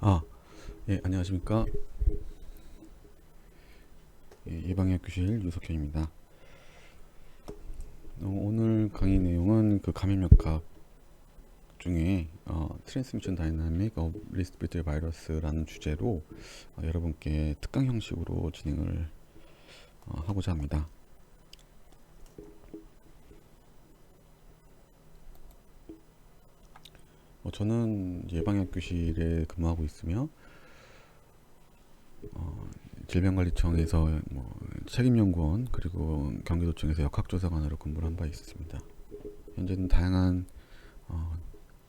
아, 예, 안녕하십니까. 예, 예방의학교실 유석현입니다. 오늘 강의 내용은 그 감염역학 중에 트랜스미션 다이나믹 오브 리스피레토리 바이러스라는 주제로 여러분께 특강 형식으로 진행을 하고자 합니다. 저는 예방의학교실에 근무하고 있으며 질병관리청에서 책임연구원 그리고 경기도청에서 역학조사관으로 근무를 한 바 있습니다. 현재는 다양한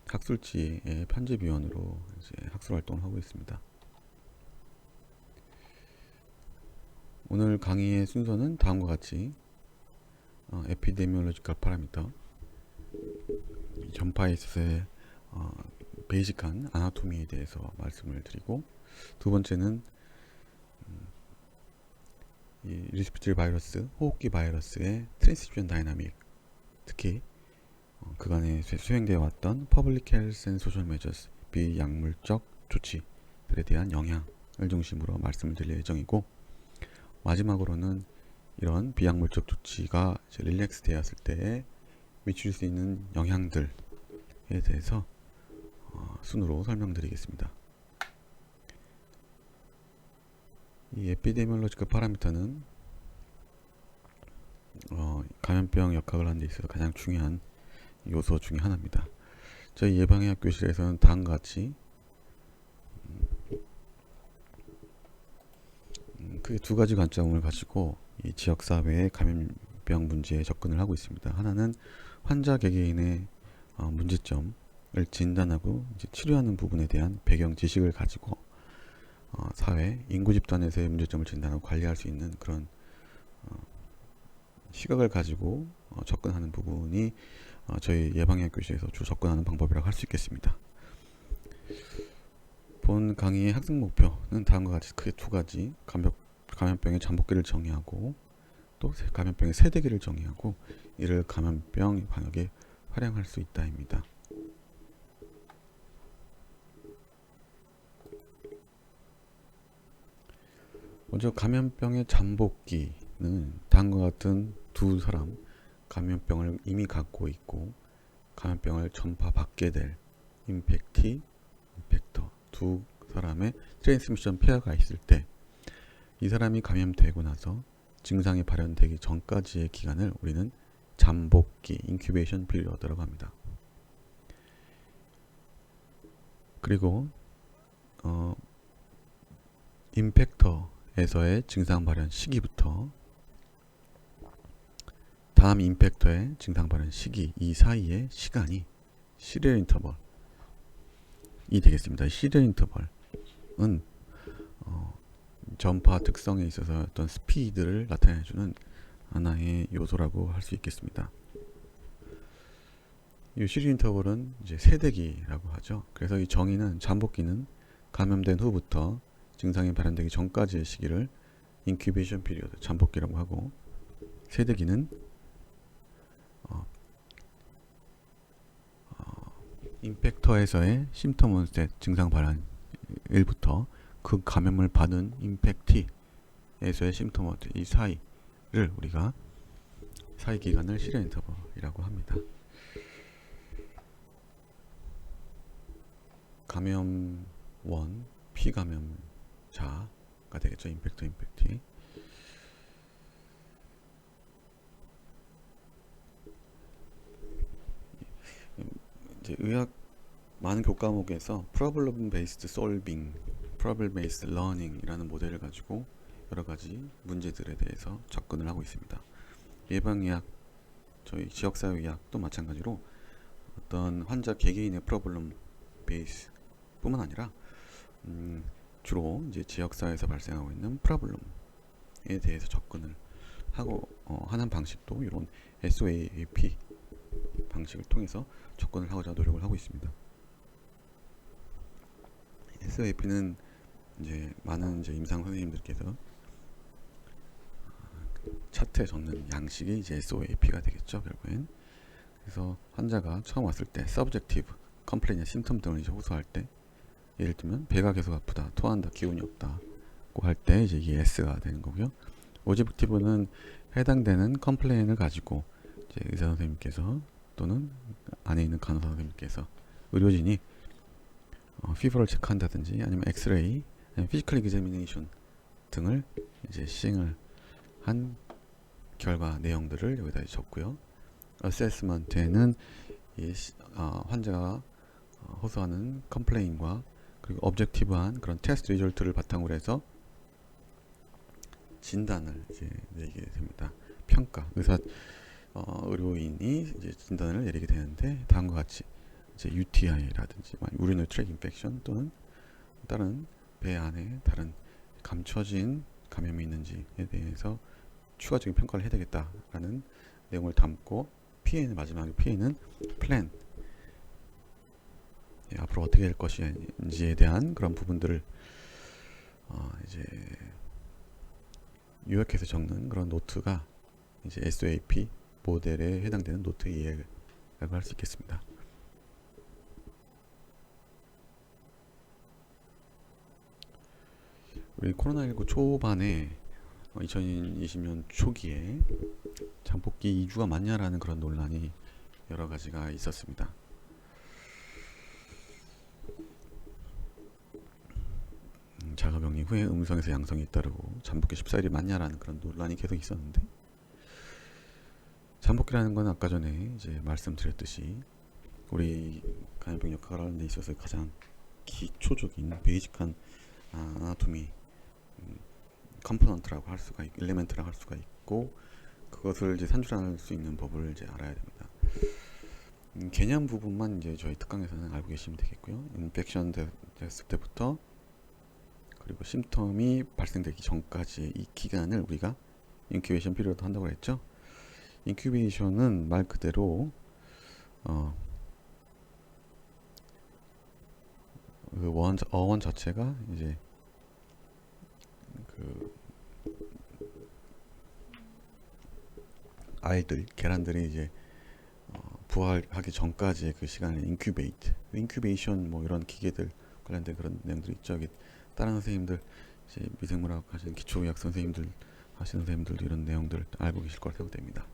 학술지의 편집위원으로 이제 학술 활동을 하고 있습니다. 오늘 강의의 순서는 다음과 같이 에피데미올로지컬 파라미터, 전파에 있어서의 베이직한 아나토미에 대해서 말씀을 드리고, 두 번째는 이 리스피레토리 바이러스, 호흡기 바이러스의 트랜스미션 다이나믹, 특히 그간에 수행되어 왔던 퍼블릭 헬스 앤 소셜 메저스, 비약물적 조치들에 대한 영향을 중심으로 말씀을 드릴 예정이고, 마지막으로는 이런 비약물적 조치가 릴렉스 되었을 때 미칠 수 있는 영향들에 대해서 순으로 설명드리겠습니다. 이 에피데미올로지컬 파라미터는 감염병 역학을 하는 데 있어서 가장 중요한 요소 중에 하나입니다. 저희 예방의학교실에서는 다음과 같이 크게 두 가지 관점을 가지고 이 지역사회의 감염병 문제에 접근을 하고 있습니다. 하나는 환자 개개인의 문제점을 진단하고 이제 치료하는 부분에 대한 배경 지식을 가지고 사회, 인구 집단에서의 문제점을 진단하고 관리할 수 있는 그런 시각을 가지고 접근하는 부분이 저희 예방의학교실에서 주로 접근하는 방법이라고 할 수 있겠습니다. 본 강의의 학습 목표는 다음과 같이 크게 두 가지, 감염병의 잠복기를 정의하고 또 감염병의 세대기를 정의하고 이를 감염병 방역에 활용할 수 있다입니다. 먼저 감염병의 잠복기는 다음과 같은 두 사람, 감염병을 이미 갖고 있고 감염병을 전파받게 될 임팩터 두 사람의 트랜스미션 페어가 있을 때 이 사람이 감염되고 나서 증상이 발현되기 전까지의 기간을 우리는 잠복기, 인큐베이션 피리어드라고 합니다. 그리고 임팩터에서의 증상 발현 시기부터 다음 임팩터의 증상 발현 시기, 이 사이의 시간이 시리얼 인터벌이 되겠습니다. 시리얼 인터벌은 전파 특성에 있어서 어떤 스피드를 나타내주는 하나의 요소라고 할 수 있겠습니다. 이 시리얼 인터벌은 이제 세대기라고 하죠. 그래서 이 정의는 잠복기는 감염된 후부터 증상이 발현되기 전까지의 시기를 인큐베이션 피리어드, 잠복기라고 하고, 세대기는 임팩터에서의 심텀 온셋, 증상 발현 일부터 그 감염을 받은 임팩티에서의 심텀 온셋, 이 사이를 우리가 사이 기간을 시리얼 인터벌이라고 합니다. 감염원, 피감염자가 되겠죠. 임팩터, 임팩티. 이제 의학 많은 교과목에서 Problem Based Solving, Problem Based Learning이라는 모델을 가지고 여러 가지 문제들에 대해서 접근을 하고 있습니다. 예방의학, 저희 지역사회의학도 마찬가지로 어떤 환자 개개인의 프로블럼 베이스 뿐만 아니라 주로 이제 지역사회에서 발생하고 있는 프로블럼에 대해서 접근을 하고 하는 방식도 이런 SOAP 방식을 통해서 접근을 하고자 노력을 하고 있습니다. SOAP는 이제 많은 이제 임상 선생님들께서 차트에 적는 양식이 이제 SOAP가 되겠죠, 결국엔. 그래서 환자가 처음 왔을 때 subjective, complaint, symptom 등을 이제 호소할 때 예를 들면 배가 계속 아프다, 토한다, 기운이 없다고 할 때 이제 이게 S가 되는 거고요. 오젝티브는 해당되는 컴플레인을 가지고 이제 의사 선생님께서 또는 안에 있는 간호사 선생님께서 의료진이 피부를 체크한다든지 아니면 엑스레이, 아니면 피지컬 이그제미네이션 등을 이제 시행을 한 결과 내용들을 여기다 적고요. 어세스먼트에는 환자가 호소하는 컴플레인과 그리고 objective한 그런 테스트 리졸트를 바탕으로 해서 진단을 이제 내리게 됩니다. 평가, 의료인이 이제 진단을 내리게 되는데 다음과 같이 이제 UTI라든지 우리노 트랙 인펙션 또는 다른 배 안에 다른 감춰진 감염이 있는지에 대해서 추가적인 평가를 해야 되겠다라는 내용을 담고 PA는 마지막에 PA는 플랜, 앞으로 어떻게 될 것인지에 대한 그런 부분들을 이제 요약해서 적는 그런 노트가 이제 SOAP 모델에 해당되는 노트 2라고 할 수 있겠습니다. 우리 코로나19 초반에 2020년 초기에 잠복기 2주가 맞냐라는 그런 논란이 여러 가지가 있었습니다. 자가격리 후에 음성에서 양성이 잇따르고 잠복기 14일이 맞냐라는 그런 논란이 계속 있었는데, 잠복기라는 건 아까 전에 이제 말씀드렸듯이 우리 감염병 역할을 하는 데 있어서 가장 기초적인 베이직한 아나토미 컴포넌트라고 할 수가 있고 엘리멘트라고 할 수가 있고, 그것을 이제 산출할 수 있는 법을 이제 알아야 됩니다. 개념 부분만 이제 저희 특강에서는 알고 계시면 되겠고요. 인펙션 됐을 때부터 그리고 심텀이 발생되기 전까지의 이 기간을 우리가 인큐베이션 피리어드 한다고 했죠. 인큐베이션은 말 그대로 그 어원 자체가 이제 그 알들, 계란들이 이제 부화하기 전까지의 그 시간을 인큐베이션 뭐 이런 기계들 관련된 그런 내용들이 있죠. 다른 선생님들 이제 미생물학 하시는 기초의학 선생님들 하시는 선생님들도 이런 내용들 알고 계실 거라 생각됩니다.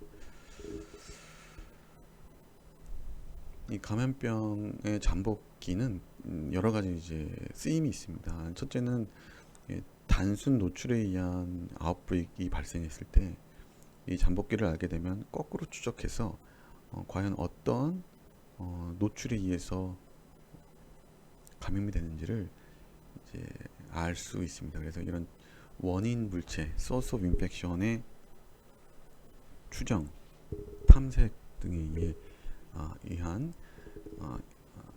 이 감염병의 잠복기는 여러 가지 이제 쓰임이 있습니다. 첫째는 단순 노출에 의한 아웃브레이크가 발생했을 때 이 잠복기를 알게 되면 거꾸로 추적해서 과연 어떤 노출에 의해서 감염이 되는지를 이제 알 수 있습니다. 그래서 이런 원인 물체, source of infection의 추정, 탐색 등에 의한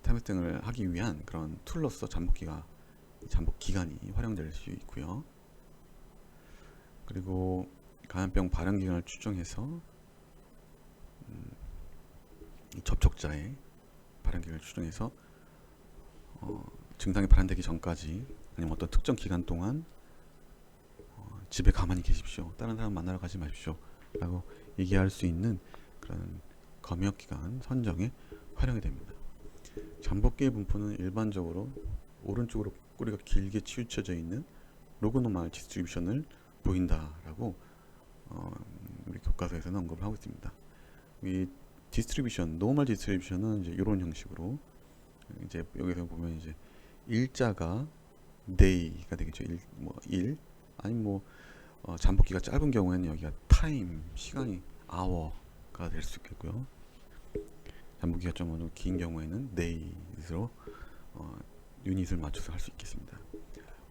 탐색 등을 하기 위한 그런 툴로서 잠복 기간이 활용될 수 있고요. 그리고 감염병 발현 기간을 추정해서 이 접촉자의 발현 기간을 추정해서 증상이 발현되기 전까지 아니면 어떤 특정 기간 동안 집에 가만히 계십시오, 다른 사람 만나러 가지 마십시오 라고 얘기할 수 있는 그런 검역 기간 선정에 활용이 됩니다. 잠복기의 분포는 일반적으로 오른쪽으로 꼬리가 길게 치우쳐져 있는 로그노말 디스트리뷰션을 보인다라고 우리 교과서에서는 언급을 하고 있습니다. 이 디스트리뷰션, 노멀 디스트리뷰션은 이제 이런 형식으로 이제 여기서 보면 이제 일자가 day가 되겠죠. 일 아니면 잠복기가 짧은 경우에는 여기가 time, 시간이 hour가 될 수 있겠고요. 잠복기가 좀 긴 경우에는 days로 유닛을 맞춰서 할 수 있겠습니다.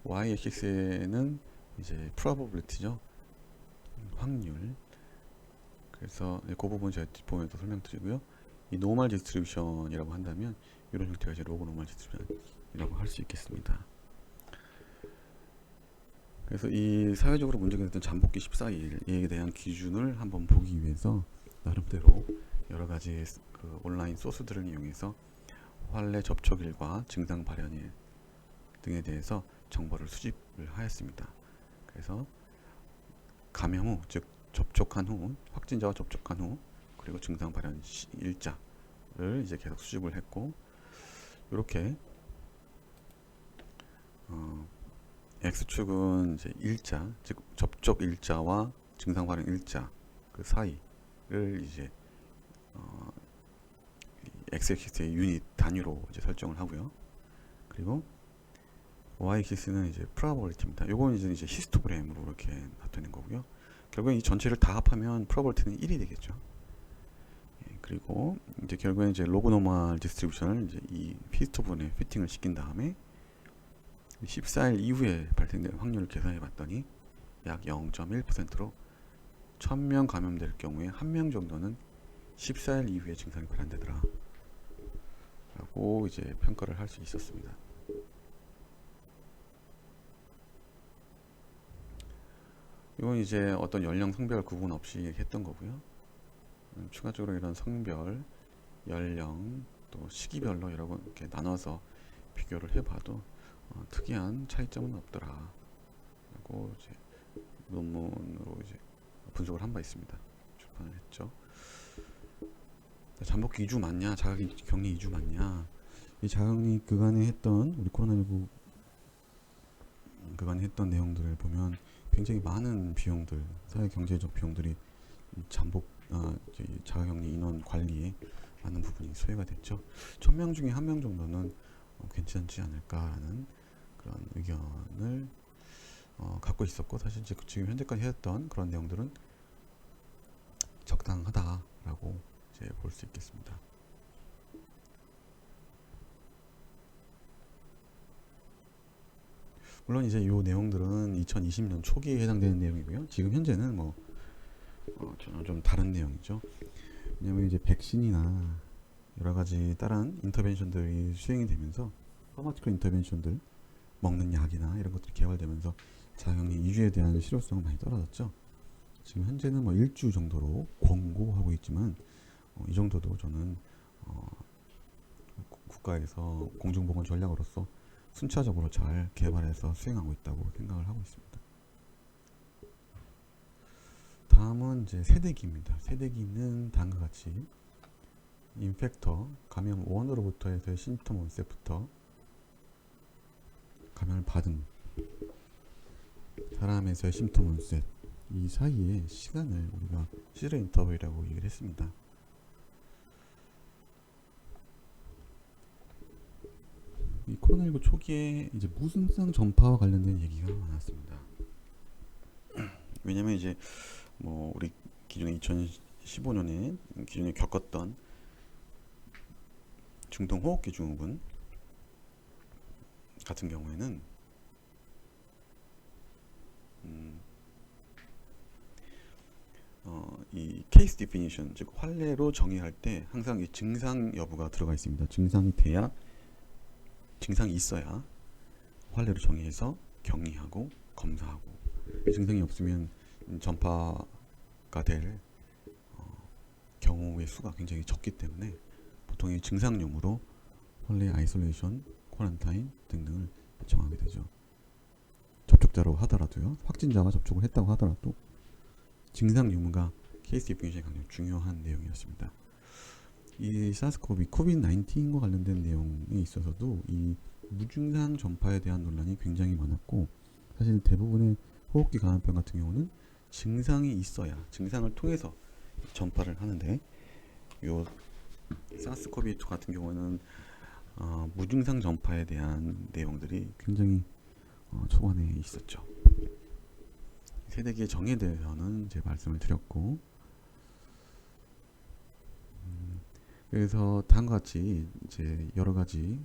y-axis에는 이제 probability죠. 확률. 그래서 그 부분 제가 뒷부분에도 설명드리고요. 이 노멀 디스트리뷰션이라고 한다면 이런 형태가 이제 로그 노멀 디스트리뷰션이라고 할 수 있겠습니다. 그래서 이 사회적으로 문제가 됐던 잠복기 14일에 대한 기준을 한번 보기 위해서 나름대로 여러 가지 그 온라인 소스들을 이용해서 환래 접촉일과 증상 발현일 등에 대해서 정보를 수집을 하였습니다. 그래서 감염 후, 즉 접촉한 후, 확진자와 접촉한 후, 그리고 증상 발현 일자를 이제 계속 수집을 했고, 이렇게 X축은 이제 일자, 즉 접촉 일자와 증상 발현 일자 그 사이를 이제 X-액시스의 유닛 단위로 이제 설정을 하고요. 그리고 Y-액시스는 이제 프로버빌리티입니다. 요건 이제 히스토그램으로 이렇게 나타내는 거고요. 결국엔 이 전체를 다 합하면 프로버빌리티는 1이 되겠죠. 그리고 이제 결국엔 이제 로그 노멀 디스트리뷰션을 이제 이 히스토그램에 피팅을 시킨 다음에 14일 이후에 발생될 확률을 계산해 봤더니 약 0.1%로 1000명 감염될 경우에 1명 정도는 14일 이후에 증상이 발현되더라 라고 이제 평가를 할 수 있었습니다. 이건 이제 어떤 연령 성별 구분 없이 했던 거고요. 추가적으로 이런 성별, 연령, 또 시기별로 여러 번 이렇게 나눠서 비교를 해봐도 특이한 차이점은 없더라 라고 이제 논문으로 이제 분석을 한 바 있습니다. 출판을 했죠. 잠복기 2주 맞냐, 자가격리 2주 맞냐, 이 자가격리 그간에 했던 우리 코로나19 그간에 했던 내용들을 보면 굉장히 많은 비용들, 사회 경제적 비용들이 자가격리 인원 관리에 많은 부분이 소요가 됐죠. 1000명 중에 1명 정도는 괜찮지 않을까라는 그런 의견을 갖고 있었고, 사실 지금 현재까지 했던 그런 내용들은 적당하다라고 이제 볼 수 있겠습니다. 물론 이제 이 내용들은 2020년 초기에 해당되는 내용이고요. 지금 현재는 전혀 좀 다른 내용이죠. 왜냐면 이제 백신이나 여러 가지 다른 인터벤션들이 수행이 되면서 파마티컬 인터벤션들, 먹는 약이나 이런 것들이 개발되면서 자가격리 2주에 대한 실효성은 많이 떨어졌죠. 지금 현재는 1주 정도로 권고하고 있지만 이 정도도 저는 국가에서 공중보건 전략으로서 순차적으로 잘 개발해서 수행하고 있다고 생각을 하고 있습니다. 다음은 이제 세대기입니다. 세대기는 다음과 같이 인펙터, 감염 원으로부터 해서 심토 온셋부터 감염을 받은 사람에서의 심토 온셋, 이 사이의 시간을 우리가 시저 인터벌이라고 얘기를 했습니다. 이 코로나19 초기에 이제 무증상 전파와 관련된 얘기가 많았습니다. 왜냐면 이제 우리 기존에 2015년에 기존에 겪었던 중동 호흡기 증후군 같은 경우에는 이 케이스 디피니션, 즉 환례로 정의할 때 항상 이 증상 여부가 들어가 있습니다. 증상이 있어야 환례로 정의해서 격리하고 검사하고, 증상이 없으면 전파가 될 경우의 수가 굉장히 적기 때문에 보통 이 증상용으로 환례, 아이솔레이션, 쿼런타인 등등을 정하게 되죠. 접촉자로 하더라도요, 확진자가 접촉을 했다고 하더라도 증상 유무가 케이스 디피니션이 굉장히 중요한 내용이었습니다. 이 코비드-19과 관련된 내용에 있어서도 이 무증상 전파에 대한 논란이 굉장히 많았고, 사실 대부분의 호흡기 감염병 같은 경우는 증상이 있어야 증상을 통해서 전파를 하는데, 요 사스코비2 같은 경우는 무증상 전파에 대한 내용들이 굉장히 초반에 있었죠. 세대기의 정의에 대해서는 이제 말씀을 드렸고, 그래서 다음과 같이 이제 여러 가지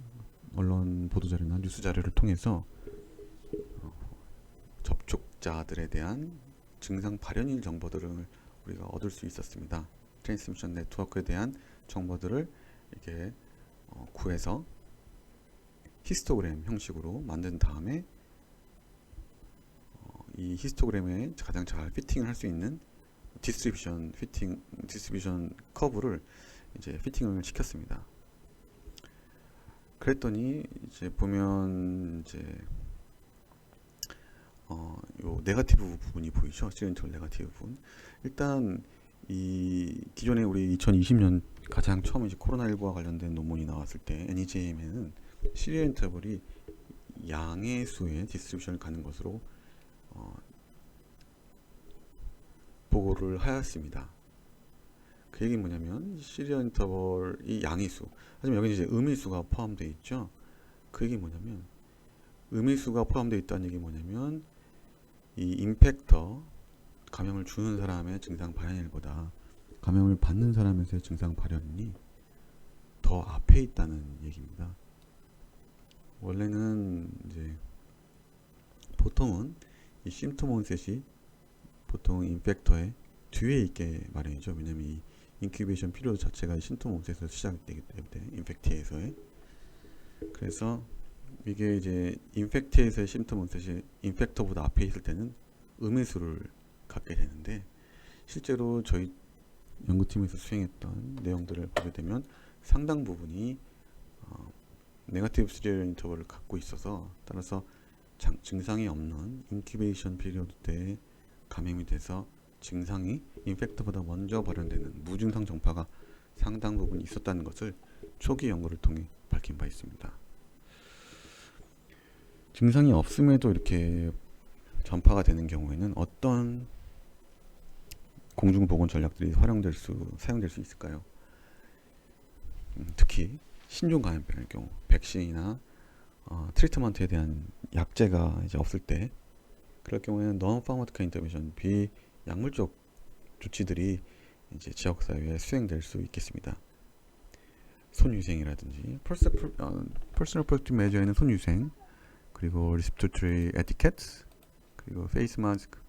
언론 보도 자료나 뉴스 자료를 통해서 접촉자들에 대한 증상 발현일 정보들을 우리가 얻을 수 있었습니다. 트랜스미션 네트워크에 대한 정보들을 이렇게 구해서 히스토그램 형식으로 만든 다음에 이 히스토그램에 가장 잘 피팅을 할 수 있는 디스트리뷰션 커브를 이제 피팅을 시켰습니다. 그랬더니 이제 보면 이제 요 네거티브 부분이 보이죠? 시그니처 네거티브 부분. 일단 이 기존에 우리 2020년 가장 처음 이제 코로나19와 관련된 논문이 나왔을 때 NEJM에는 시리얼 인터벌이 양의 수의 디스트리뷰션을 가는 것으로 보고를 하였습니다. 그 얘기는 뭐냐면 시리얼 인터벌이 양의 수, 하지만 여기 이제 음일수가 포함되어 있죠. 그 얘기는 뭐냐면 음일수가 포함되어 있다는 얘기 뭐냐면 이 임팩터, 감염을 주는 사람의 증상 발현일보다 감염을 받는 사람에서의 증상 발현이 더 앞에 있다는 얘기입니다. 원래는 이제 보통은 이 심토 온셋이 보통 인펙터의 뒤에 있게 마련이죠. 왜냐면 이 인큐베이션 피리오드 자체가 심토 온셋에서 시작되기 때문에 인펙티에서의, 그래서 이게 이제 인펙티에서의 심토 온셋이 인펙터보다 앞에 있을 때는 음일수를 갖게 되는데, 실제로 저희 연구팀에서 수행했던 내용들을 보게 되면 상당 부분이 네거티브 시리얼 인터벌을 갖고 있어서, 따라서 증상이 없는 인큐베이션 피리오드 때에 감염이 돼서 증상이 인펙터보다 먼저 발현되는 무증상 전파가 상당 부분 있었다는 것을 초기 연구를 통해 밝힌 바 있습니다. 증상이 없음에도 이렇게 전파가 되는 경우에는 어떤 공중보건 전략들이 사용될 수 있을까요? 특히 신종 감염병의 경우, 백신이나 트리트먼트에 대한 약제가 이제 없을 때, 그럴 경우에는 non-pharmaceutical intervention, 비약물적 조치들이 이제 지역사회에 수행될 수 있겠습니다. 손위생이라든지 personal protective measure에는 손위생, 그리고 respiratory etiquette, 그리고 face mask,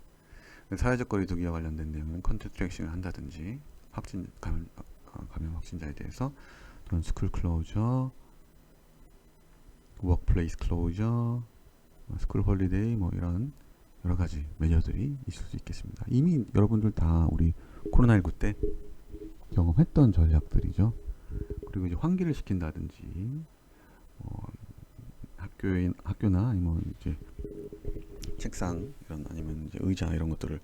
사회적 거리두기와 관련된 내용은 컨택트 트레이싱을 한다든지, 감염 확진자에 대해서 그런 스쿨 클로저, 워크플레이스 클로저, 스쿨 홀리데이, 뭐 이런 여러 가지 매저들이 있을 수 있겠습니다. 이미 여러분들 다 우리 코로나19 때 경험했던 전략들이죠. 그리고 이제 환기를 시킨다든지, 학교나 아니면 이제 책상 아니면 이제 의자 이런 것들을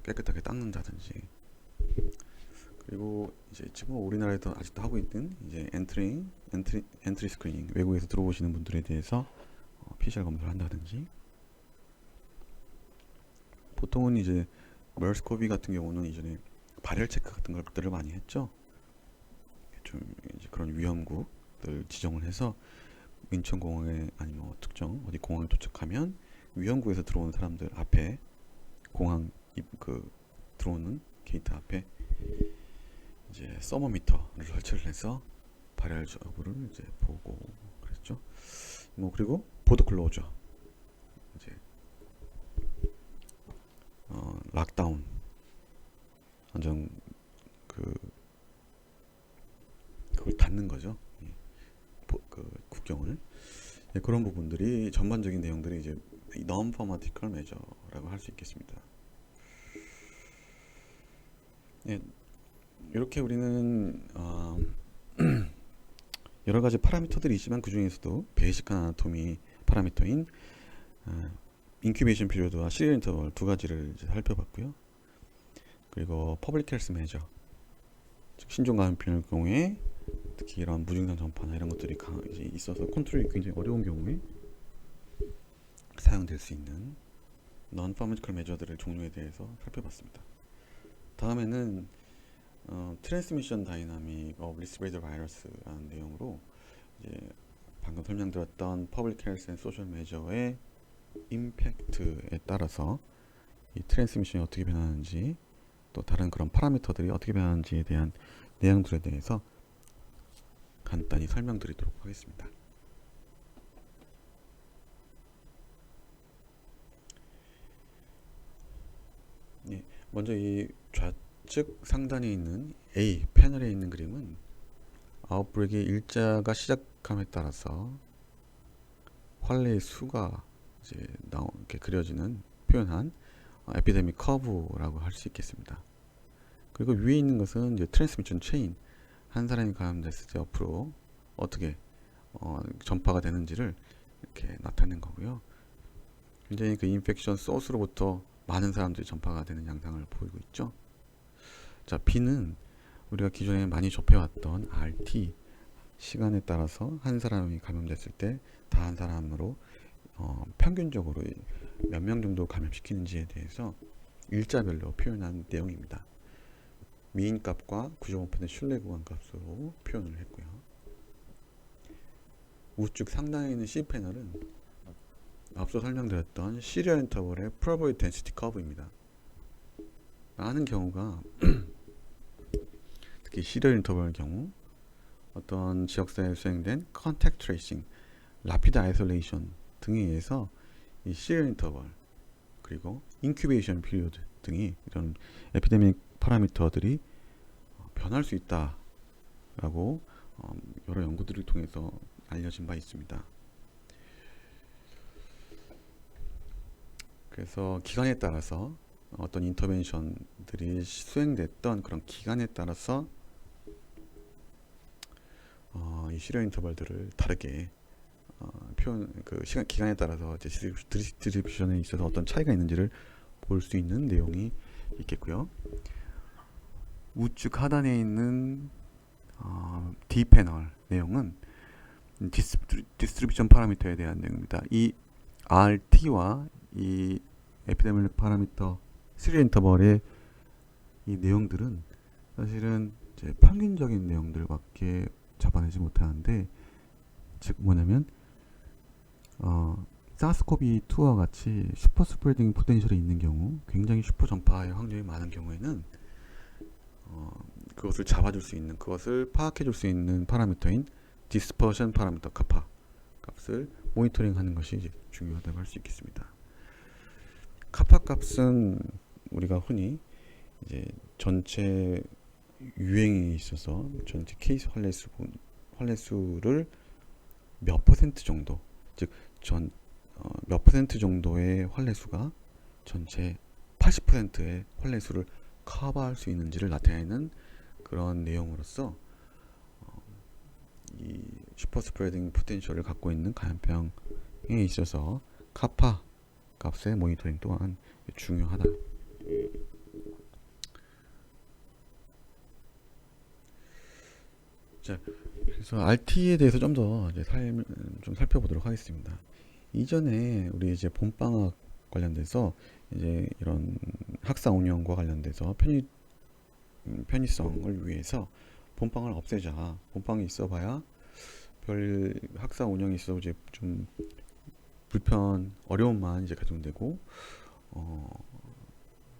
깨끗하게 닦는다든지, 그리고 이제 지금 우리나라에도 아직도 하고 있는 이제 엔트리 스크리닝, 외국에서 들어오시는 분들에 대해서 PCR 검사를 한다든지, 보통은 이제 머스코비 같은 경우는 이전에 발열 체크 같은 것들을 많이 했죠. 좀 이제 그런 위험국들 지정을 해서 인천공항에 아니면 특정 어디 공항에 도착하면 위험국에서 들어오는 사람들 앞에, 공항 들어오는 게이트 앞에 이제 서머미터를 설치를 해서 발열 여부를 이제 보고 그랬죠. 뭐 그리고 보드 클로저, 이제 락다운, 완전 그걸 닫는 거죠. 국경을. 네, 그런 부분들이 전반적인 내용들이 이제 non-pharmaceutical measure라고 할 수 있겠습니다. 네, 이렇게 우리는 여러 가지 파라미터들이 있지만 그 중에서도 베이직 아나토미 파라미터인 인큐베이션 피리오드와 시리얼 인터벌 두 가지를 이제 살펴봤고요. 그리고 퍼블릭 헬스 메저, 즉 신종 감염병의 경우에 특히 이런 무증상 전파나 이런 것들이 이제 있어서 컨트롤이 굉장히 어려운 경우에 사용될 수 있는 non-pharmaceutical measure들의 종류에 대해서 살펴봤습니다. 다음에는 Transmission Dynamic of Respiratory Virus라는 내용으로 이제 방금 설명드렸던 Public Health and Social Measure의 임팩트에 따라서 이 트랜스미션이 어떻게 변하는지, 또 다른 그런 파라미터들이 어떻게 변하는지에 대한 내용들에 대해서 간단히 설명드리도록 하겠습니다. 예, 먼저 이 좌측 상단에 있는 A 패널에 있는 그림은 아웃브레이크의 일자가 시작함에 따라서 환래의 수가 이제 이렇게 그려지는, 표현한 에피데믹 커브라고 할 수 있겠습니다. 그리고 위에 있는 것은 이제 트랜스미션 체인, 한 사람이 감염됐을 때 옆으로 어떻게 전파가 되는지를 이렇게 나타낸 거고요. 굉장히 그 인펙션 소스로부터 많은 사람들이 전파가 되는 양상을 보이고 있죠. 자, B는 우리가 기존에 많이 접해왔던 RT, 시간에 따라서 한 사람이 감염됐을 때 다 한 사람으로 평균적으로 몇 명 정도 감염시키는지에 대해서 일자별로 표현한 내용입니다. 미인값과 95% 신뢰 구간 값으로 표현을 했고요. 우측 상단에 있는 C 패널은 앞서 설명드렸던 시리얼 인터벌의 probability density curve입니다. 많은 경우가 특히 시리얼 인터벌의 경우 어떤 지역사회에 수행된 컨택트 트레이싱, 라피드 아이솔레이션 등에 의해서 이 시리얼 인터벌 그리고 인큐베이션 피리어드 등이 이런 에피데믹 파라미터들이 변할 수 있다라고 여러 연구들을 통해서 알려진 바 있습니다. 그래서 기간에 따라서 어떤 인터벤션들이 수행됐던 그런 기간에 따라서 이 시리얼 인터벌들을 다르게 기간에 따라서 디스트리뷰션에 있어서 어떤 차이가 있는지를 볼 수 있는 내용이 있겠고요. 우측 하단에 있는 D 패널 내용은 디스트리뷰션 파라미터에 대한 내용입니다. 이 RT와 이 에피데믹 파라미터 시리얼 인터벌의 이 내용들은 사실은 이제 평균적인 내용들밖에 잡아내지 못하는데, 즉 뭐냐면 사스코비2와 같이 슈퍼 스프레딩 포텐셜이 있는 경우, 굉장히 슈퍼 전파의 확률이 많은 경우에는 그것을 잡아줄 수 있는, 그것을 파악해줄 수 있는 파라미터인 디스퍼션 파라미터 카파 값을 모니터링하는 것이 이제 중요하다고 할 수 있겠습니다. 카파 값은 우리가 흔히 이제 전체 유행에 있어서 전체 케이스 환례수를 몇 퍼센트 정도, 즉 몇 퍼센트 정도의 환례수가 전체 80%의 환례수를 커버할 수 있는지를 나타내는 그런 내용으로서 이 슈퍼 스프레딩 포텐셜을 갖고 있는 감염병에 있어서 카파 값의 모니터링 또한 중요하다. 자, 그래서 RT에 대해서 좀 더 좀 살펴보도록 하겠습니다. 이전에 우리 이제 봄방학 관련돼서 이제 이런 학사 운영과 관련돼서 편의성을 위해서 봄방을 없애자. 봄방이 있어봐야 별 학사 운영이 있어도 이제 좀 어려움만 이제 가중되고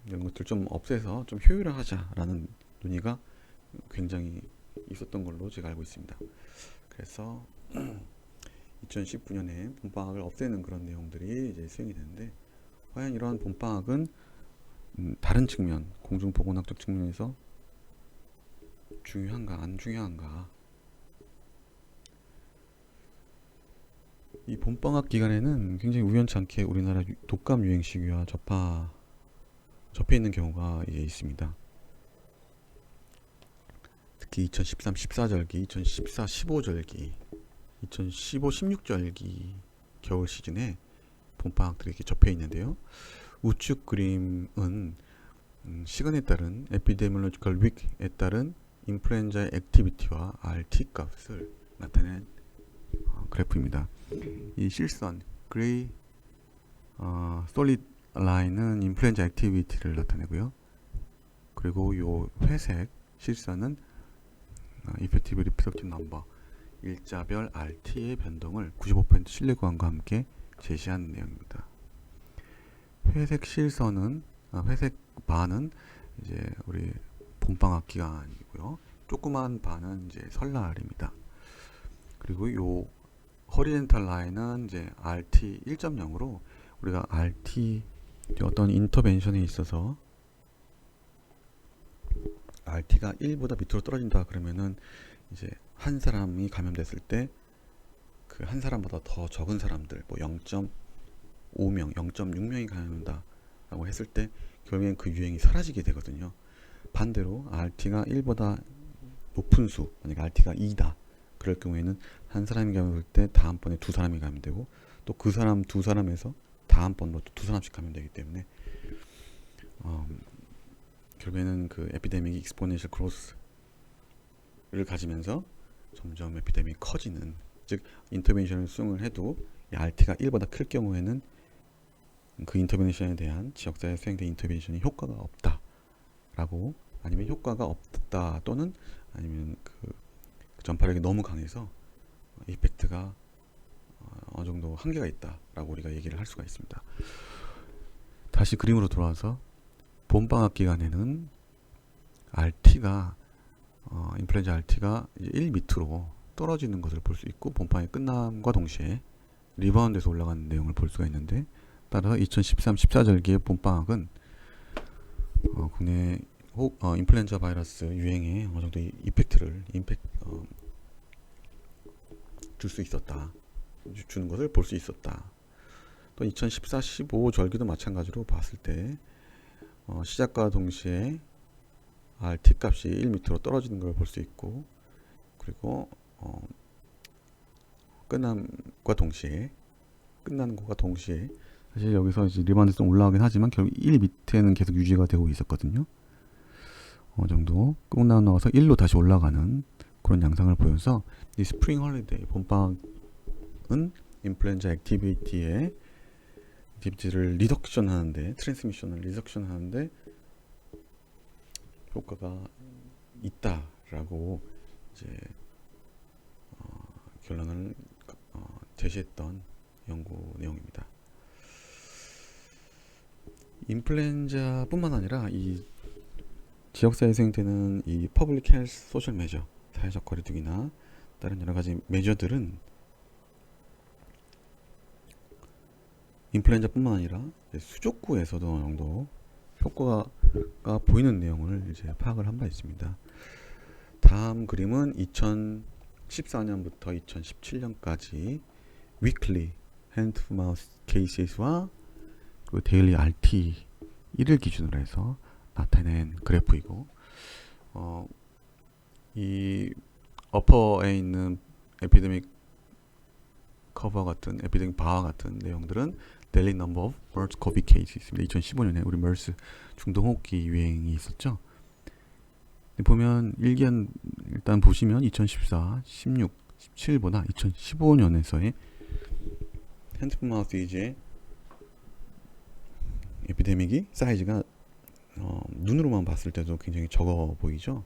이런 것들 좀 없애서 좀 효율화하자라는 논의가 굉장히 있었던 걸로 제가 알고 있습니다. 그래서 2019년에 봄방학을 없애는 그런 내용들이 이제 수행이 되는데, 과연 이러한 봄방학은 다른 측면, 공중보건학적 측면에서 중요한가 안 중요한가? 이 봄방학 기간에는 굉장히 우연찮게 우리나라 독감 유행 시기와 접해 있는 경우가 이제 있습니다. 특히 2013, 14절기, 2014, 15절기, 2015, 16절기 겨울 시즌에 봄방학들이 이렇게 접해 있는데요. 우측 그림은 시간에 따른 에피데미올로지컬 윅에 따른 인플루엔자의 액티비티와 RT 값을 나타낸 그래프입니다. 이 실선 그레이 솔리드 라인은 인플루엔자 액티비티를 나타내고요. 그리고 요 회색 실선은 이펙티브 리프덕티브 넘버 일자별 RT의 변동을 95% 신뢰 구간과 함께 제시하는 내용입니다. 회색 실선은 회색 바는 이제 우리 봄방학 기간이고요. 조그만 바는 이제 설날입니다. 그리고 요 허리젠탈 라인은 이제 RT 1.0으로 우리가 RT 어떤 인터벤션에 있어서 RT가 1보다 밑으로 떨어진다 그러면은 이제 한 사람이 감염됐을 때 그 한 사람보다 더 적은 사람들, 뭐 0.5명, 0.6명이 감염된다 라고 했을 때 결국엔 그 유행이 사라지게 되거든요. 반대로 RT가 1보다 높은 수, 만약에 RT가 2다 그럴 경우에는 한 사람이 감염될 때 다음번에 두 사람이 감염되고, 또 그 사람 두 사람에서 다음번으로 또 두 사람씩 감염되기 때문에 결국에는 그 에피데믹 익스포넨셜 크로스를 가지면서 점점 에피데믹이 커지는, 즉 인터벤션을 수행을 해도 이 RT가 1보다 클 경우에는 그 인터벤션에 대한 지역사회에 수행된 인터벤션이 효과가 없다라고, 아니면 효과가 없다 또는 아니면 그 전파력이 너무 강해서 이펙트가 어느 정도 한계가 있다라고 우리가 얘기를 할 수가 있습니다. 다시 그림으로 돌아와서 봄방학 기간에는 RT가 인플루엔자 RT가 1 밑으로 떨어지는 것을 볼 수 있고, 봄방학이 끝남과 동시에 리바운드에서 올라가는 내용을 볼 수가 있는데, 따라서 2013-14절기의 봄방학은 국내 인플루엔자 바이러스 유행에 어느 정도 이펙트를 줄 수 있었다, 주는 것을 볼 수 있었다. 또 2014-15 절기도 마찬가지로 봤을 때 시작과 동시에 RT 값이 1m로 떨어지는 걸 볼 수 있고, 그리고 끝나는 것과 동시에 사실 여기서 이제 리바운드 좀 올라가긴 하지만 결국 1 밑에는 계속 유지가 되고 있었거든요. 어느 정도 끄고 나와서 1로 다시 올라가는 그런 양상을 보여서, 이 스프링 홀리데이 봄방학은 인플루엔자 액티비티를 리덕션 하는데, 트랜스미션을 리덕션 하는데 효과가 있다라고 이제 결론을 제시했던 연구 내용입니다. 인플루엔자뿐만 아니라 이 지역사회에 수행되는 이 퍼블릭 헬스 소셜 메저, 사회적 거리두기나 다른 여러 가지 메저들은 인플루엔자뿐만 아니라 수족구에서도 어느 정도 효과가 보이는 내용을 이제 파악을 한 바 있습니다. 다음 그림은 2014년부터 2017년까지 위클리 핸드 마우스 케이스와 그 데일리 RT 1을 기준으로 해서 나타낸 그래프이고, 이 어퍼에 있는 에피데믹 커버 같은, 에피데믹 바와 같은 내용들은 데일리 넘버 오브 머스 코비 케이스 있습니다. 2015년에 우리 머스 중동호흡기 유행이 있었죠. 보면 일기한 일단 보시면 2014, 16, 17보다 2015년에서의 핸드폰 마우스 디지의 에피데믹이 사이즈가 눈으로만 봤을 때도 굉장히 적어 보이죠.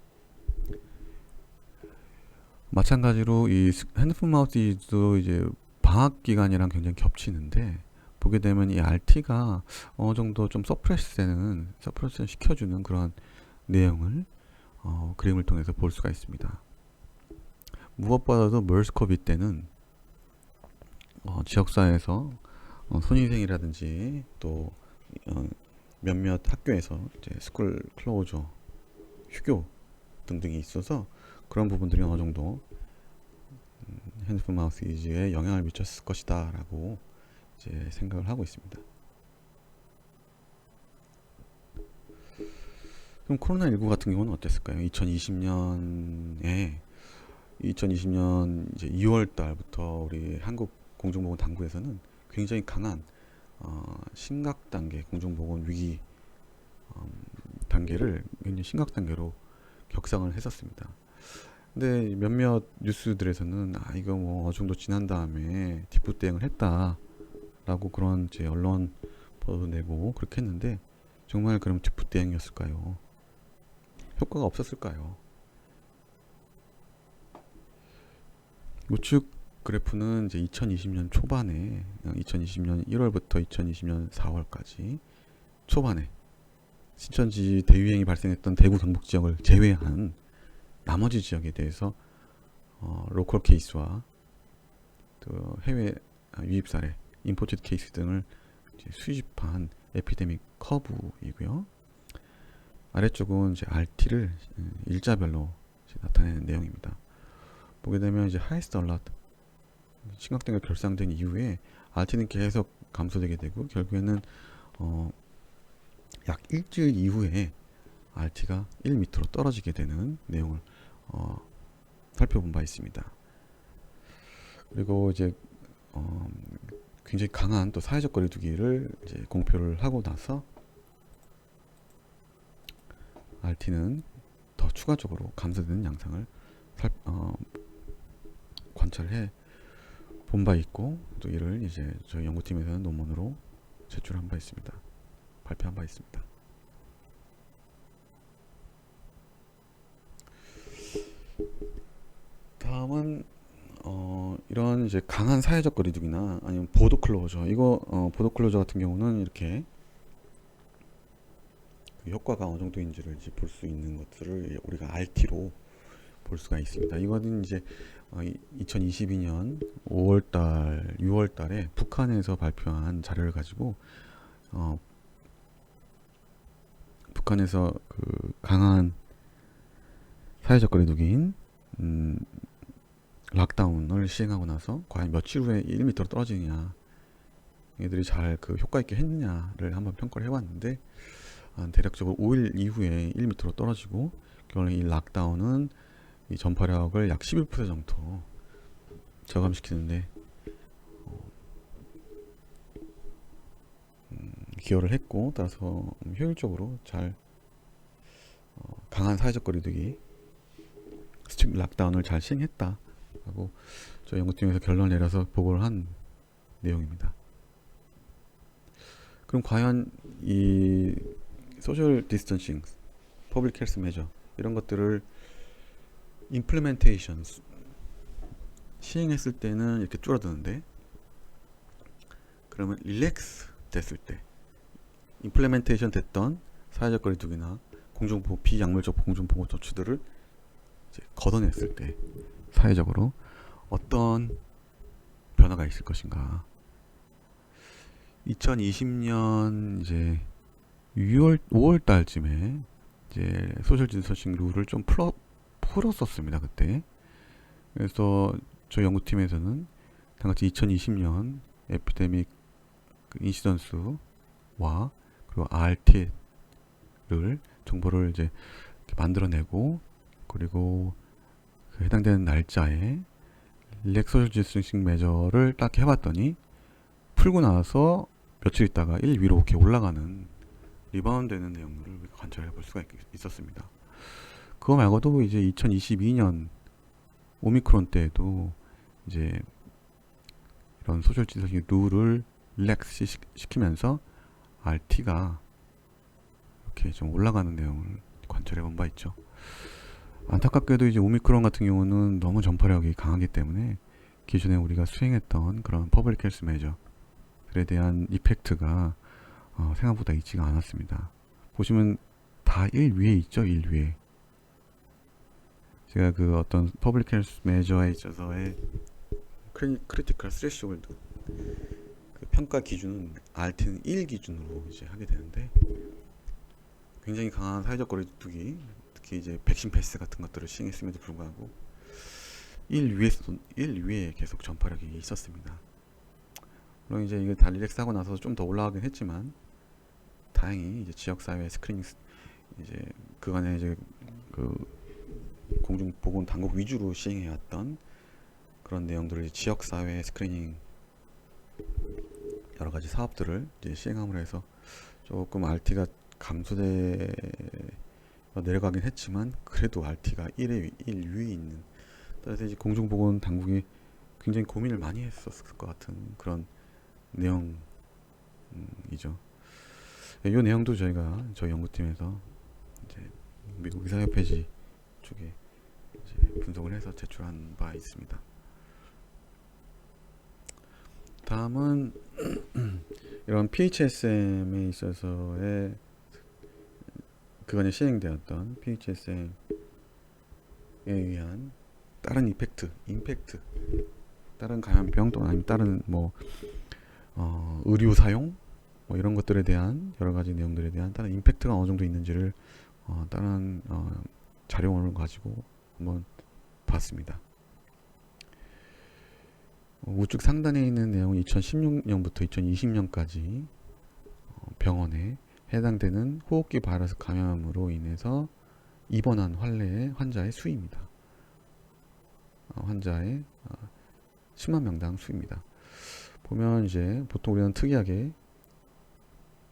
마찬가지로 이 핸드폰 마우스 디지도 이제 방학 기간이랑 굉장히 겹치는데, 보게 되면 이 RT가 어느 정도 좀 서프레션 시켜주는 그런 내용을 그림을 통해서 볼 수가 있습니다. 무엇보다도 머스코비 때는 지역사회에서 손위생이라든지 또 몇몇 학교에서 이제 스쿨 클로저, 휴교 등등이 있어서 그런 부분들이 어느 정도 핸드폰 마우스 디지에 영향을 미쳤을 것이다 라고 이제 생각을 하고 있습니다. 그럼 코로나19 같은 경우는 어땠을까요? 2020년 이제 2월 달부터 우리 한국 공중보건 당국에서는 굉장히 강한 심각 단계, 공중보건 위기 단계를 굉장히 심각 단계로 격상을 했었습니다. 근데 몇몇 뉴스들에서는 이거 뭐 어느 정도 지난 다음에 뒷부 대응을 했다라고 그런 이제 언론 보도 내고 그렇게 했는데, 정말 그럼 뒷부 대응이었을까요? 효과가 없었을까요? 우측 그래프는 이제 2020년 초반에, 2020년 1월부터 2020년 4월까지 초반에 신천지 대유행이 발생했던 대구 경북 지역을 제외한 나머지 지역에 대해서 로컬 케이스와 또 해외 유입 사례, 임포티드 케이스 등을 수집한 에피데믹 커브이고요. 아래쪽은 이제 RT를 일자별로 나타내는 내용입니다. 보게 되면 이제 하이스트 얼라트, 심각 단계가 결상된 이후에 RT는 계속 감소되게 되고, 결국에는 약 일주일 이후에 RT가 1 밑으로 떨어지게 되는 내용을 살펴본 바 있습니다. 그리고 이제 굉장히 강한 또 사회적 거리두기를 이제 공표를 하고 나서 RT는 더 추가적으로 감소되는 양상을 관찰해 본 바 있고, 또 이를 이제 저희 연구팀에서는 논문으로 제출한 바 있습니다. 발표한 바 있습니다. 다음은 이런 이제 강한 사회적 거리두기나 아니면 보도 클로저. 이거 보도 클로저 같은 경우는 이렇게 그 효과가 어느 정도인지를 이제 볼 수 있는 것들을 우리가 RT로 볼 수가 있습니다. 이거는 이제 2022년 5월달, 6월달에 북한에서 발표한 자료를 가지고 북한에서 그 강한 사회적 거리두기인 락다운을 시행하고 나서 과연 며칠 후에 1m로 떨어지느냐, 얘들이 잘 그 효과 있게 했느냐를 한번 평가를 해봤는데, 대략적으로 5일 이후에 1m로 떨어지고, 결국 이 락다운은 이 전파력을 약 11% 정도 저감시키는데 기여를 했고, 따라서 효율적으로 잘 강한 사회적 거리두기 스트릭 락다운을 잘 시행했다라고 저희 연구팀에서 결론을 내려서 보고를 한 내용입니다. 그럼 과연 이 소셜 디스턴싱, 퍼블릭 헬스 메저 이런 것들을 임플리멘테이션 시행했을 때는 이렇게 줄어드는데, 그러면 릴렉스 됐을 때, 임플리멘테이션 됐던 사회적 거리두기나 공중보호, 비약물적 공중보호 조치들을 이제 걷어냈을 때 사회적으로 어떤 변화가 있을 것인가. 2020년 이제 5월 달쯤에 이제 소셜 디스턴싱 룰을 좀 풀었었습니다, 그때. 그래서 저희 연구팀에서는 당같이 2020년 에피데믹 인시던스와 그리고 RT를 정보를 이제 만들어내고, 그리고 그 해당되는 날짜에 릴렉스 소셜 디스턴싱 메저를 딱 해봤더니 풀고 나서 며칠 있다가 1 위로 이렇게 올라가는 리바운드 되는 내용들을 관찰해 볼 수가 있었습니다. 그거 말고도 이제 2022년 오미크론 때에도 이제 이런 소셜 디스턴싱 룰을 릴렉스 시키면서 RT가 이렇게 좀 올라가는 내용을 관찰해 본 바 있죠. 안타깝게도 이제 오미크론 같은 경우는 너무 전파력이 강하기 때문에 기존에 우리가 수행했던 그런 퍼블릭 헬스 메저들에 대한 이펙트가 생각보다 있지가 않았습니다. 보시면 다 1 위에 있죠, 1 위에. 제가 그 어떤 퍼블릭 헬스 메저에 있어서의 크리티컬 스레시홀드 그 평가 기준은 RT는 1 기준으로 이제 하게 되는데, 굉장히 강한 사회적 거리두기, 특히 이제 백신 패스 같은 것들을 시행했음에도 불구하고 1 위에 계속 전파력이 있었습니다. 물론 이제 이게 다 릴렉스하고 나서 좀 더 올라가긴 했지만, 다행히 이제 지역사회 스크리닝 이제 그간에 이제 그 공중보건 당국 위주로 시행해왔던 그런 내용들을 지역사회 스크리닝 여러 가지 사업들을 이제 시행함으로 해서 조금 RT가 감소돼 내려가긴 했지만, 그래도 RT가 1 위에 있는, 따라서 이제 공중보건 당국이 굉장히 고민을 많이 했었을 것 같은 그런 내용이죠. 이 내용도 저희 연구팀에서 이제 미국 의사협회지 쪽에 이제 분석을 해서 제출한 바 있습니다. 다음은 이런 PHSM에 있어서의 그간에 시행되었던 PHSM에 의한 다른 임팩트, 다른 감염병 또는 아니면 다른 의료 사용 이런 것들에 대한 여러 가지 내용들에 대한 다른 임팩트가 어느 정도 있는지를 다른 자료원을 가지고 한번 봤습니다. 우측 상단에 있는 내용은 2016년부터 2020년까지 병원에 해당되는 호흡기 바이러스 감염으로 인해서 입원한 환자의 수입니다. 환자의 10만 명당 수입니다. 보면 이제 보통 우리는 특이하게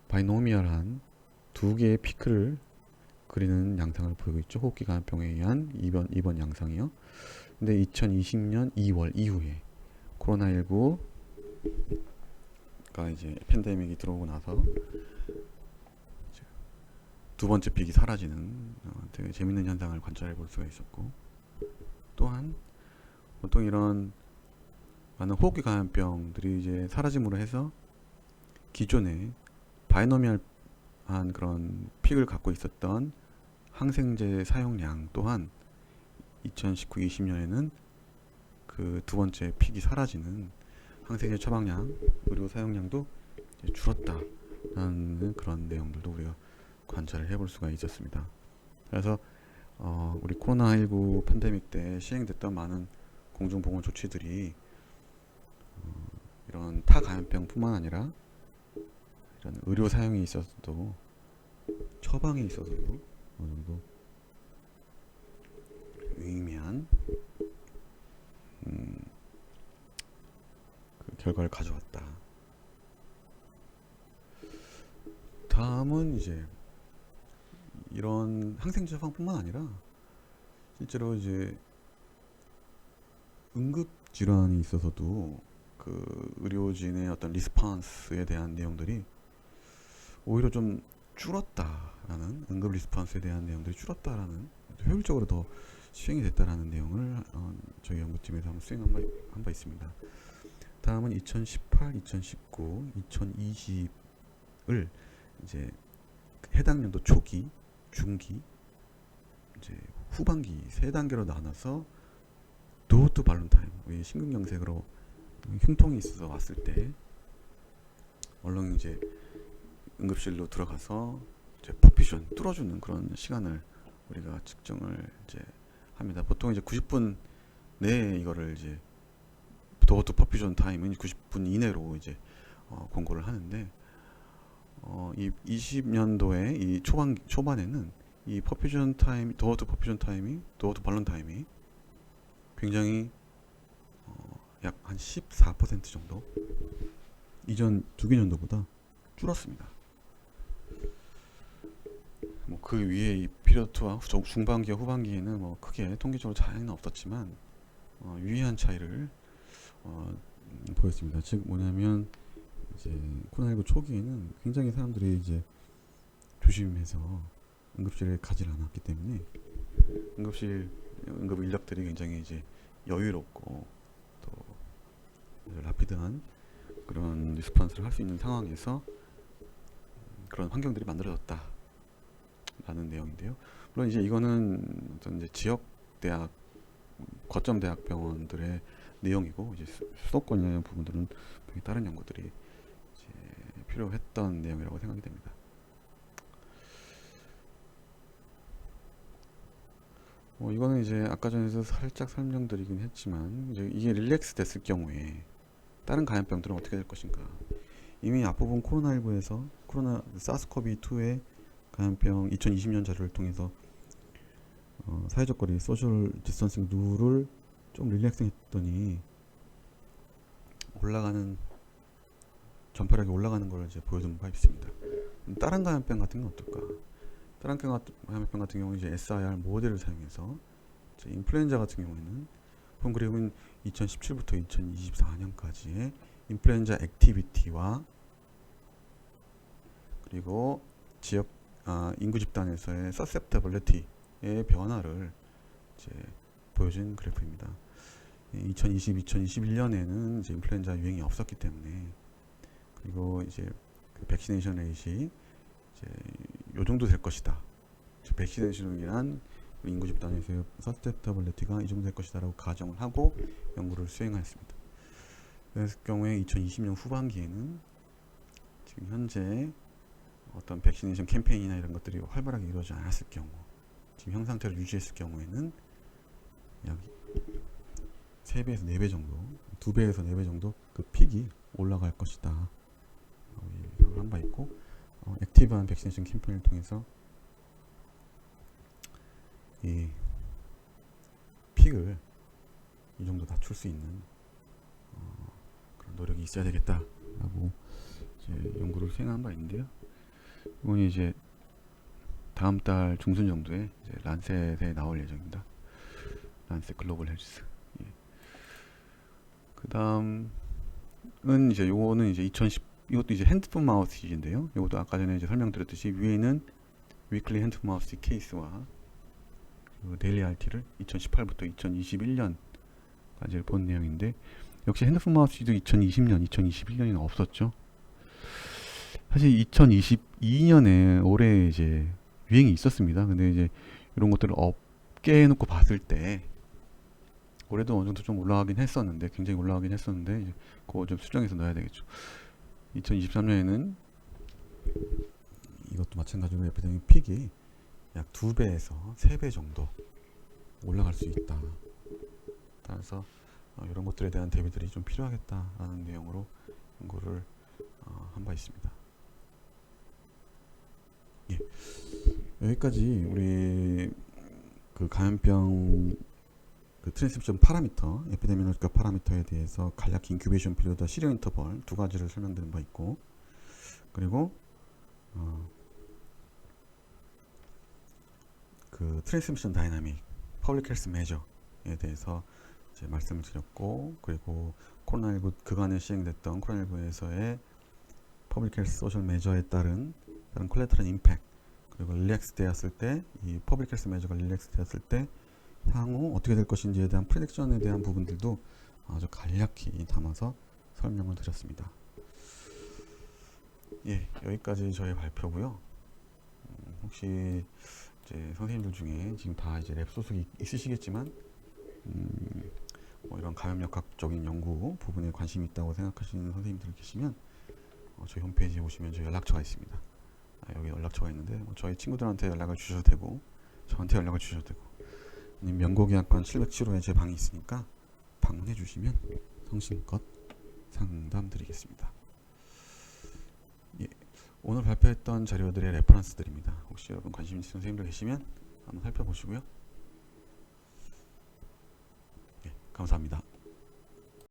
바이노미얼한 두 개의 피크를 그리는 양상을 보이고 있죠. 호흡기 감염병에 의한 입원 양상이요. 근데 2020년 2월 이후에 코로나19가 이제 팬데믹이 들어오고 나서 두 번째 픽이 사라지는 되게 재밌는 현상을 관찰해 볼 수가 있었고, 또한 보통 이런 많은 호흡기 감염병들이 이제 사라짐으로 해서 기존에 바이노미알한 그런 픽을 갖고 있었던 항생제 사용량 또한 2019-20년에는 그 두 번째 픽이 사라지는 항생제 처방량, 의료 사용량도 이제 줄었다라는 그런 내용들도 우리가 관찰을 해볼 수가 있었습니다. 그래서 우리 코로나19 팬데믹 때 시행됐던 많은 공중보건 조치들이 이런 타 감염병뿐만 아니라 이런 의료 사용에 있어서도, 처방에 있어서도 어느 정도 유의미한 그 결과를 가져왔다. 다음은 이제 이런 항생제 처방뿐만 아니라 실제로 이제 응급 질환이 있어서도 그 의료진의 어떤 리스폰스에 대한 내용들이 오히려 좀 줄었다라는, 응급 리스폰스에 대한 내용들이 줄었다라는, 효율적으로 더 수행이 됐다라는 내용을 저희 연구팀에서 한번 수행한 바 있습니다. 다음은 2018, 2019, 2020을 이제 해당 연도 초기, 중기, 이제 후반기 세 단계로 나눠서 도어투 발론 타임, 심근경색으로 흉통이 있어서 왔을 때 얼른 이제 응급실로 들어가서 이제 퍼퓨전 뚫어주는 그런 시간을 우리가 측정을 이제 합니다. 보통 이제 90분 내에 이거를 이제 도어투 퍼퓨전 타임은 90분 이내로 이제 공고를 하는데, 이 20년도에 이 초반에는 이 퍼퓨전 타임, 도어투 퍼퓨전 타임이, 도어투 발론 타임이 굉장히 약 한 14% 정도 이전 두 개 년도보다 줄었습니다. 뭐 그 위에 이 피리어드 2와 중반기와 후반기에는 뭐 크게 통계적으로 차이는 없었지만 유의한 차이를 보였습니다. 즉 뭐냐면 이제 코로나19 초기에는 굉장히 사람들이 이제 조심해서 응급실에 가지 않았기 때문에 응급 인력들이 굉장히 이제 여유롭고 또 라피드한 그런 리스폰스를 할 수 있는 상황에서 그런 환경들이 만들어졌다라는 내용인데요. 물론 이제 이거는 어떤 이제 지역 대학, 거점 대학 병원들의 내용이고, 이제 수도권이라는 부분들은 다른 연구들이 이제 필요했던 내용이라고 생각이 됩니다. 이거는 이제 아까 전에도 살짝 설명드리긴 했지만, 이제 이게 릴렉스 됐을 경우에 다른 감염병들은 어떻게 될 것인가. 이미 앞부분 코로나19에서 사스코비2의 감염병 2020년 자료를 통해서 사회적 거리 소셜 디스턴싱 룰을 좀 릴렉싱 했더니 전파력이 올라가는 걸 이제 보여준 바 있습니다. 다른 감염병 같은 건 어떨까? 다른 감염병 같은 경우는 이제 SIR 모델을 사용해서, 인플루엔자 같은 경우에는 그리고 2017부터 2024년까지의 인플루엔자 액티비티와 그리고 지역 인구 집단에서의 서셉터빌리티의 변화를 이제 보여준 그래프입니다. 2020, 2021년에는 이제 인플루엔자 유행이 없었기 때문에, 그리고 이제 그 백시네이션 레이시 이제 요 정도 될 것이다. 백시네이션이란 인구 집단에서의 서셉터빌리티가 이 정도 될 것이다라고 가정을 하고 연구를 수행하였습니다. 그랬을 경우에 2020년 후반기에는 지금 현재 어떤 백시네이션 캠페인이나 이런 것들이 활발하게 이루어지지 않았을 경우, 지금 형 상태를 유지했을 경우에는 약 3배에서 4배 정도, 2배에서 4배 정도 그 픽이 올라갈 것이다 예상을 한 바 있고, 액티브한 백시네이션 캠페인을 통해서 이 픽을 이 정도 낮출 수 있는 그런 노력이 있어야 되겠다라고 이제 연구를 수행한 바 있는데요. 이건 이제 다음 달 중순 정도에 이제 란셋에 나올 예정입니다. 란셋 글로벌 헬스. 예. 그 다음은 이제 요거는 이제 2010, 이것도 이제 핸드폰 마우스인데요. 이것도 아까 전에 이제 설명드렸듯이 위에는 위클리 핸드폰 마우스 케이스와 그 데일리 RT를 2018부터 2021년까지를 본 내용인데, 역시 핸드폰 마우스도 2020년, 2021년에는 없었죠. 사실 2022년에 올해 이제 유행이 있었습니다. 근데 이제 이런 것들을 업계 해놓고 봤을 때 올해도 어느 정도 좀 올라가긴 했었는데, 굉장히 올라가긴 했었는데, 이제 그거 좀 수정해서 넣어야 되겠죠. 2023년에는 이것도 마찬가지로 에피데믹 픽이 약 2배에서 3배 정도 올라갈 수 있다. 따라서 이런 것들에 대한 대비들이 좀 필요하겠다라는 내용으로 연구를 한 바 있습니다. 예. 여기까지 우리 그 감염병 그 트랜스미션 파라미터, 에피데미올로지컬 파라미터에 대해서 간략히 인큐베이션 피리어드와 시리얼 인터벌 두 가지를 설명드린 바 있고, 그리고 그 트랜스미션 다이나믹, 퍼블릭 헬스 메저에 대해서 이제 말씀을 드렸고, 그리고 코로나19 그간에 시행됐던 코로나19에서의 퍼블릭 헬스 소셜 메저에 따른 콜레터럴 임팩트, 그리고 릴렉스 되었을 때, 이 퍼블릭 헬스 메저가 릴렉스 되었을 때 향후 어떻게 될 것인지에 대한 프레딕션에 대한 부분들도 아주 간략히 담아서 설명을 드렸습니다. 예, 여기까지 저의 발표고요. 혹시 이제 선생님들 중에 지금 다 이제 랩 소속이 있으시겠지만, 뭐 이런 감염역학적인 연구 부분에 관심이 있다고 생각하시는 선생님들 계시면 저희 홈페이지에 오시면 저희 연락처가 있습니다. 여기 연락처가 있는데 저희 친구들한테 연락을 주셔도 되고, 저한테 연락을 주셔도 되고, 아니면 명고계약관 707호에 제 방이 있으니까 방문해 주시면 성심껏 상담 드리겠습니다. 예, 오늘 발표했던 자료들의 레퍼런스들입니다. 혹시 여러분 관심 있으신 선생님들 계시면 한번 살펴보시고요. 예, 감사합니다.